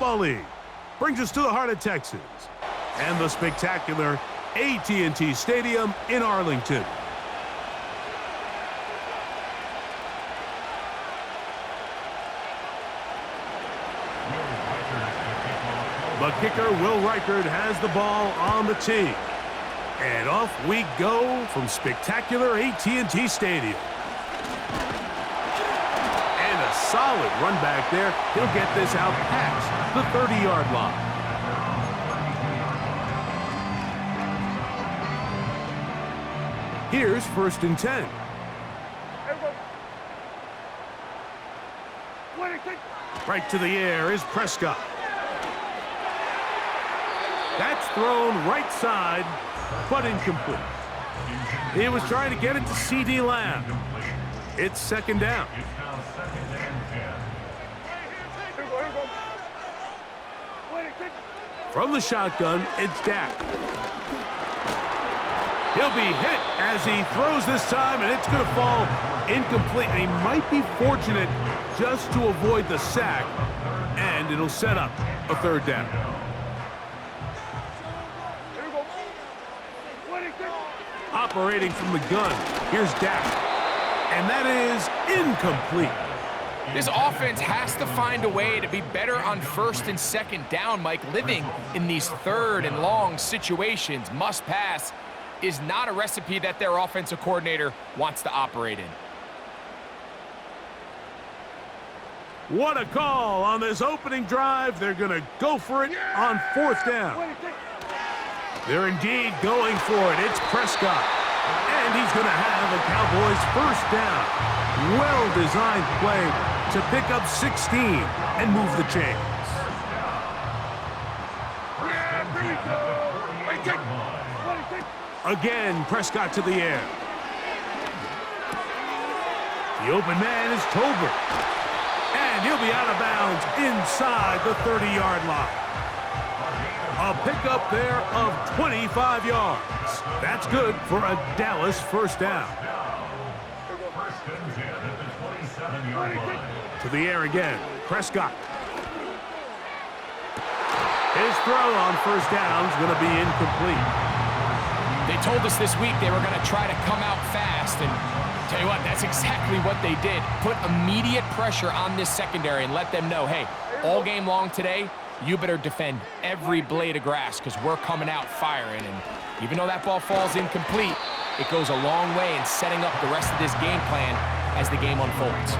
Football League. Brings us to the heart of Texas and the spectacular AT&T Stadium in Arlington. The kicker, Will Reichard, has the ball on the tee. And off we go from spectacular AT&T Stadium. And a solid run back there. He'll get this out past the 30-yard line. Here's 1st and 10. Right to the air is Prescott. That's thrown right side, but incomplete. He was trying to get it to C.D. Lamb. It's 2nd down. From the shotgun, it's Dak. He'll be hit as he throws this time, and it's going to fall incomplete. And he might be fortunate just to avoid the sack, and it'll set up a 3rd down. Operating from the gun, here's Dak. And that is incomplete. This offense has to find a way to be better on 1st and 2nd down, Mike. Living in these 3rd and long situations, must pass, is not a recipe that their offensive coordinator wants to operate in. What a call on this opening drive. They're going to go for it on 4th down. They're indeed going for it. It's Prescott. And he's going to have the Cowboys 1st down. Well-designed play to pick up 16 and move the chains. Again, Prescott to the air. The open man is Tolbert. And he'll be out of bounds inside the 30-yard line. A pickup there of 25 yards. That's good for a Dallas 1st down. To the air again, Prescott. His throw on 1st down is going to be incomplete. They told us this week they were going to try to come out fast, and tell you what, that's exactly what they did. Put immediate pressure on this secondary and let them know, hey, all game long today, you better defend every blade of grass because we're coming out firing. And even though that ball falls incomplete, it goes a long way in setting up the rest of this game plan as the game unfolds.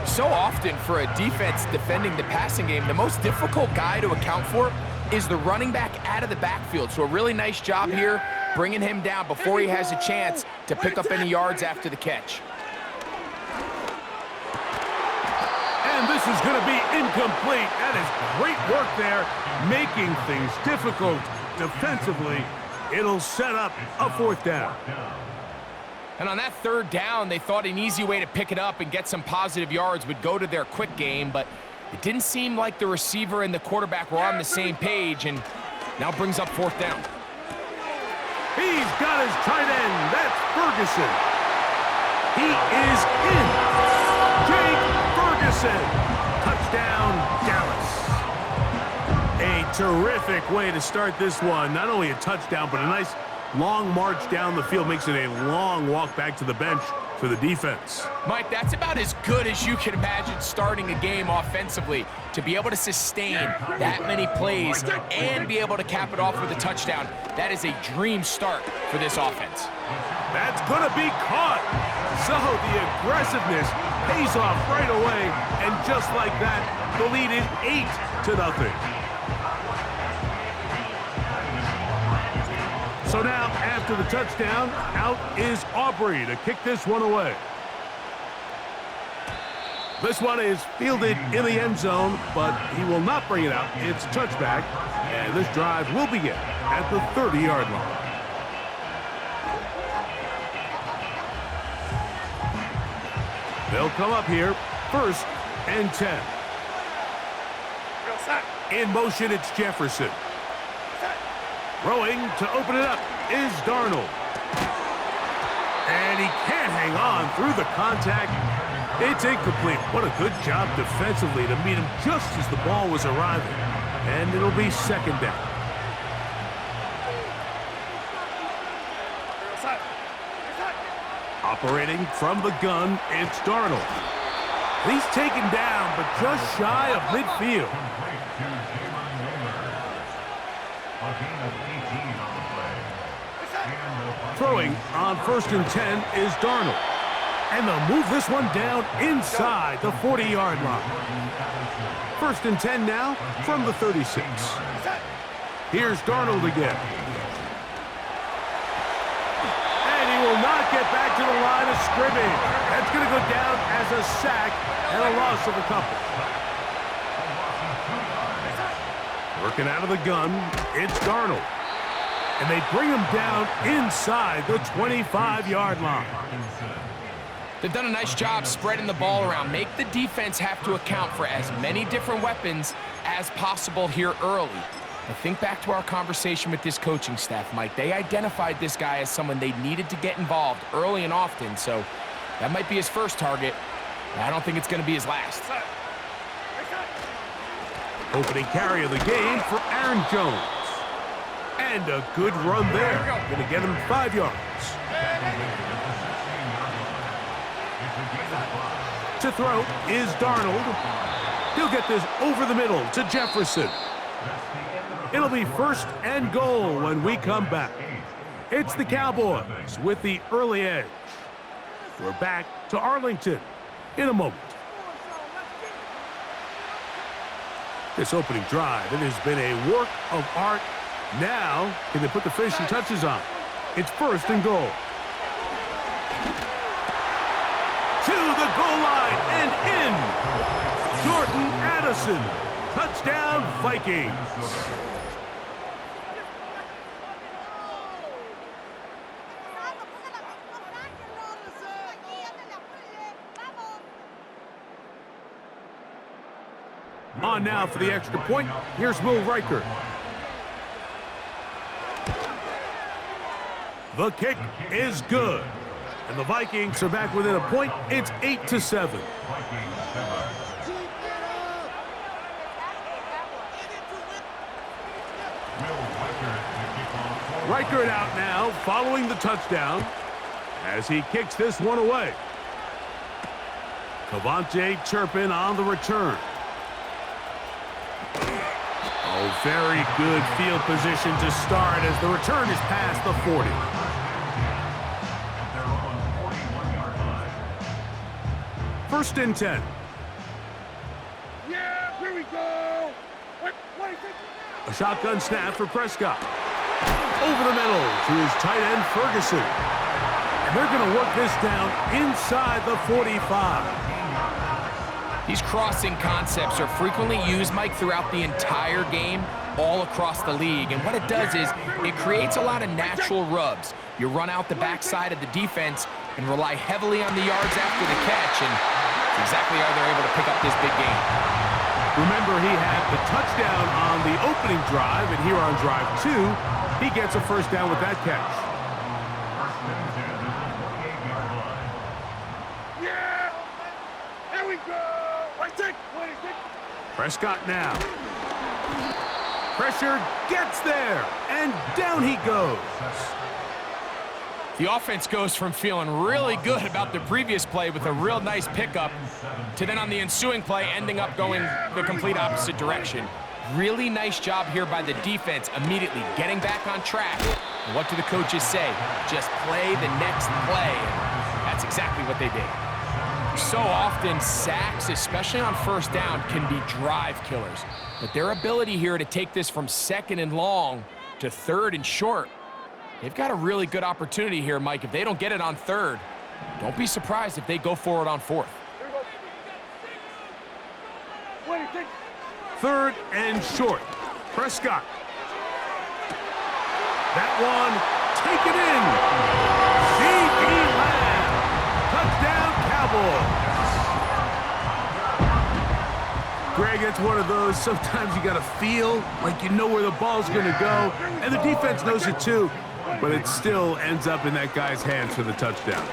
So often for a defense defending the passing game, the most difficult guy to account for is the running back out of the backfield. So a really nice job here bringing him down before he has a chance to pick up any yards after the catch. And this is going to be incomplete. That is great work there, making things difficult defensively. It'll set up a 4th down. And on that 3rd down, they thought an easy way to pick it up and get some positive yards would go to their quick game, but it didn't seem like the receiver and the quarterback were on the same page, and now brings up 4th down. He's got his tight end. That's Ferguson. He is in. Jake Ferguson. Touchdown, Dallas. A terrific way to start this one. Not only a touchdown, but a nice long march down the field. Makes it a long walk back to the bench for the defense. Mike, that's about as good as you can imagine starting a game offensively. To be able to sustain that many plays and be able to cap it off with a touchdown, that is a dream start for this offense. That's going to be caught. So the aggressiveness pays off right away. And just like that, the lead is 8-0. So now, after the touchdown, out is Aubrey to kick this one away. This one is fielded in the end zone, but he will not bring it out. It's touchback, and this drive will begin at the 30-yard line. They'll come up here, 1st and 10. In motion, it's Jefferson. Throwing to open it up is Darnold. And he can't hang on through the contact. It's incomplete. What a good job defensively to meet him just as the ball was arriving. And it'll be second down. Operating from the gun, it's Darnold. He's taken down, but just shy of midfield. Throwing on 1st and 10 is Darnold. And they'll move this one down inside the 40-yard line. 1st and 10 now from the 36. Here's Darnold again. And he will not get back to the line of scrimmage. That's going to go down as a sack and a loss of a couple. Working out of the gun, it's Darnold. And they bring him down inside the 25-yard line. They've done a nice job spreading the ball around. Make the defense have to account for as many different weapons as possible here early. But think back to our conversation with this coaching staff, Mike. They identified this guy as someone they needed to get involved early and often. So that might be his first target. I don't think it's going to be his last. Opening carry of the game for Aaron Jones. And a good run there. Going to get him 5 yards. To throw is Darnold. He'll get this over the middle to Jefferson. It'll be 1st and goal when we come back. It's the Cowboys with the early edge. We're back to Arlington in a moment. This opening drive, it has been a work of art. Now, can they put the finishing touches on? It's 1st and goal. To the goal line and in. Jordan Addison. Touchdown, Vikings. On now for the extra point. Here's Will Riker. The kick is good. And the Vikings are back within a point. It's 8-7. Riker out now, following the touchdown as he kicks this one away. Cavante Turpin on the return. Oh, very good field position to start as the return is past the 40. First and 10. Yeah, here we go. What do you think? A shotgun snap for Prescott. Over the middle to his tight end, Ferguson. And they're going to work this down inside the 45. These crossing concepts are frequently used, Mike, throughout the entire game, all across the league. And what it does is it creates a lot of natural rubs. You run out the backside of the defense and rely heavily on the yards after the catch, and it's exactly how they're able to pick up this big game. Remember, he had the touchdown on the opening drive, and here on drive 2, he gets a first down with that catch. Yeah, here we go. What do you think? Prescott now. Pressure gets there, and down he goes. The offense goes from feeling really good about the previous play with a real nice pickup to then on the ensuing play ending up going the complete opposite direction. Really nice job here by the defense immediately getting back on track. And what do the coaches say? Just play the next play. And that's exactly what they did. So often, sacks, especially on first down, can be drive killers. But their ability here to take this from 2nd and long to 3rd and short, they've got a really good opportunity here, Mike. If they don't get it on 3rd, don't be surprised if they go for it on 4th. What do you think? 3rd and short. Prescott. That one taken in. C.D. Lamb. Touchdown, Cowboys. Greg, it's one of those, sometimes you got to feel like you know where the ball's going to go, and the defense knows it too, but it still ends up in that guy's hands for the touchdown.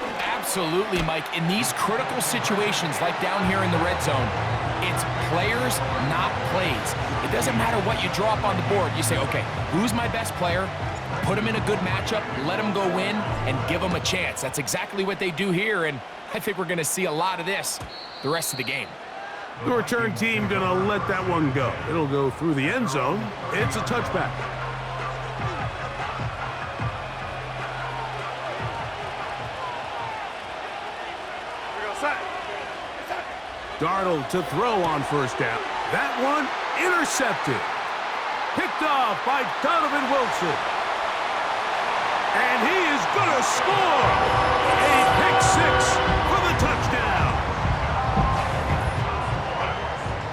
Absolutely, Mike. In these critical situations, like down here in the red zone, it's players, not plays. It doesn't matter what you draw up on the board. You say, okay, who's my best player? Put him in a good matchup, let him go win, and give him a chance. That's exactly what they do here, and I think we're going to see a lot of this the rest of the game. The return team going to let that one go. It'll go through the end zone. It's a touchback. Darnold to throw on first down. That one intercepted. Picked off by Donovan Wilson. And he is going to score. A pick six for the touchdown.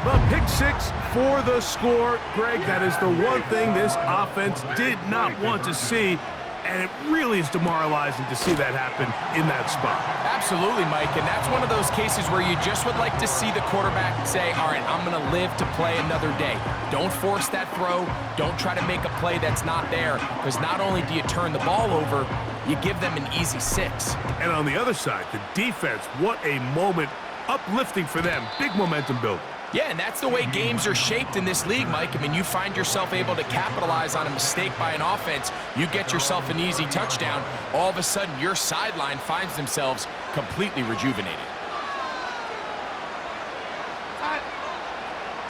The pick six for the score. Greg, that is the one thing this offense did not want to see. And it really is demoralizing to see that happen in that spot. Absolutely, Mike, and that's one of those cases where you just would like to see the quarterback say, all right, I'm going to live to play another day. Don't force that throw. Don't try to make a play that's not there, because not only do you turn the ball over, you give them an easy 6. And on the other side, the defense, what a moment, uplifting for them. Big momentum building. Yeah, and that's the way games are shaped in this league, Mike. I mean, you find yourself able to capitalize on a mistake by an offense. You get yourself an easy touchdown. All of a sudden, your sideline finds themselves completely rejuvenated.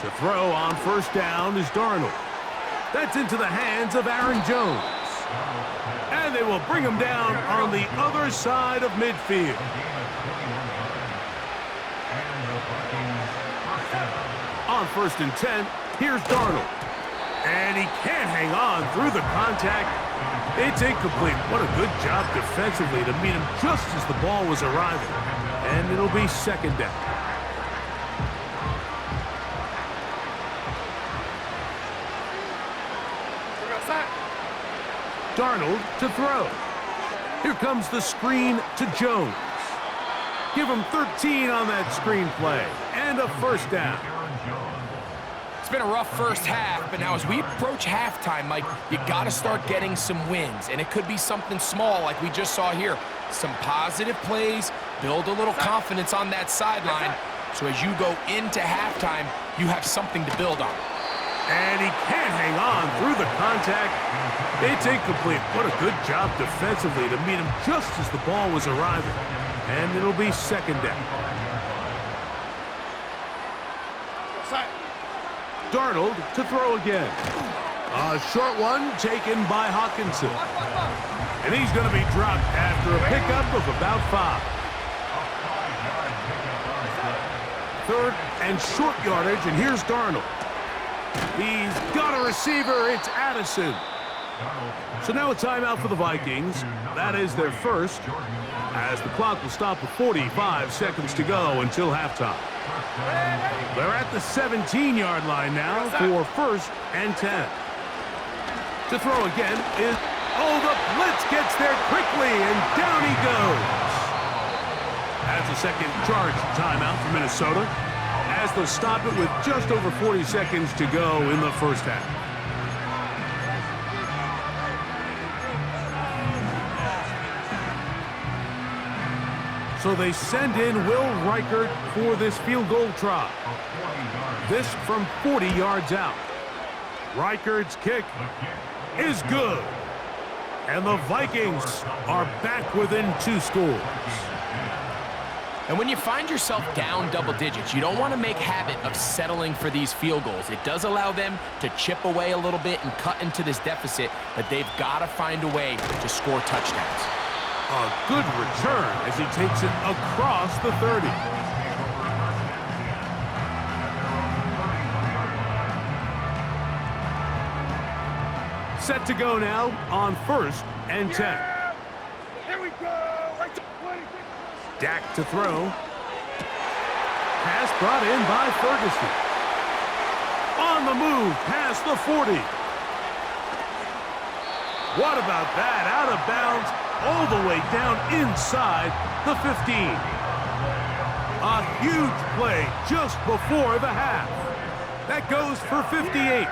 To throw on first down is Darnold. That's into the hands of Aaron Jones. And they will bring him down on the other side of midfield. On 1st and 10, here's Darnold. And he can't hang on through the contact. It's incomplete. What a good job defensively to meet him just as the ball was arriving. And it'll be 2nd down. Darnold to throw. Here comes the screen to Jones. Give him 13 on that screen play. And a 1st down. It's been a rough first half, but now as we approach halftime, Mike, you got to start getting some wins. And it could be something small like we just saw here. Some positive plays, build a little confidence on that sideline. So as you go into halftime, you have something to build on. And he can't hang on through the contact. It's incomplete. What a good job defensively to meet him just as the ball was arriving. And it'll be 2nd down. Darnold to throw again. A short one taken by Hawkinson. And he's going to be dropped after a pickup of about 5. 3rd and short yardage, and here's Darnold. He's got a receiver. It's Addison. So now a timeout for the Vikings. That is their first, as the clock will stop with 45 seconds to go until halftime. They're at the 17-yard line now for 1st and 10. To throw again is... Oh, the blitz gets there quickly, and down he goes. That's a second charge timeout for Minnesota, as they'll stop it with just over 40 seconds to go in the first half. So they send in Will Reichert for this field goal try. This from 40 yards out. Reichert's kick is good. And the Vikings are back within 2 scores. And when you find yourself down double digits, you don't want to make habit of settling for these field goals. It does allow them to chip away a little bit and cut into this deficit, but they've got to find a way to score touchdowns. A good return as he takes it across the 30. Set to go now on 1st and 10. Here we go. Right to 20. Dak to throw. Pass brought in by Ferguson. On the move past the 40. What about that? Out of bounds all the way down inside the 15. A huge play just before the half. That goes for 58.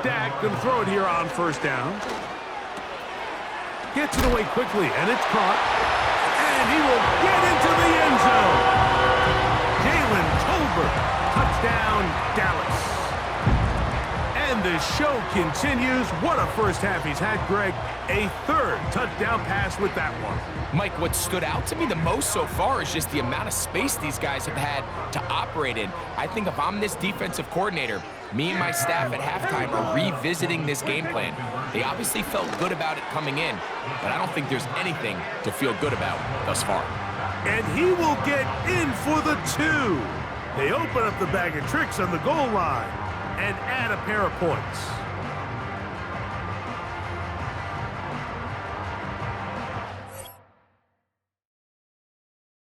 Dak going to throw it here on 1st down. Gets it away quickly, and it's caught. And he will get into the end zone. Jalen Tolbert, touchdown, Dallas. And the show continues. What a first half he's had, Greg. A third touchdown pass with that one. Mike, what stood out to me the most so far is just the amount of space these guys have had to operate in. I think if I'm this defensive coordinator, me and my staff at halftime are revisiting this game plan. They obviously felt good about it coming in, but I don't think there's anything to feel good about thus far. And he will get in for the 2. They open up the bag of tricks on the goal line and add a pair of points.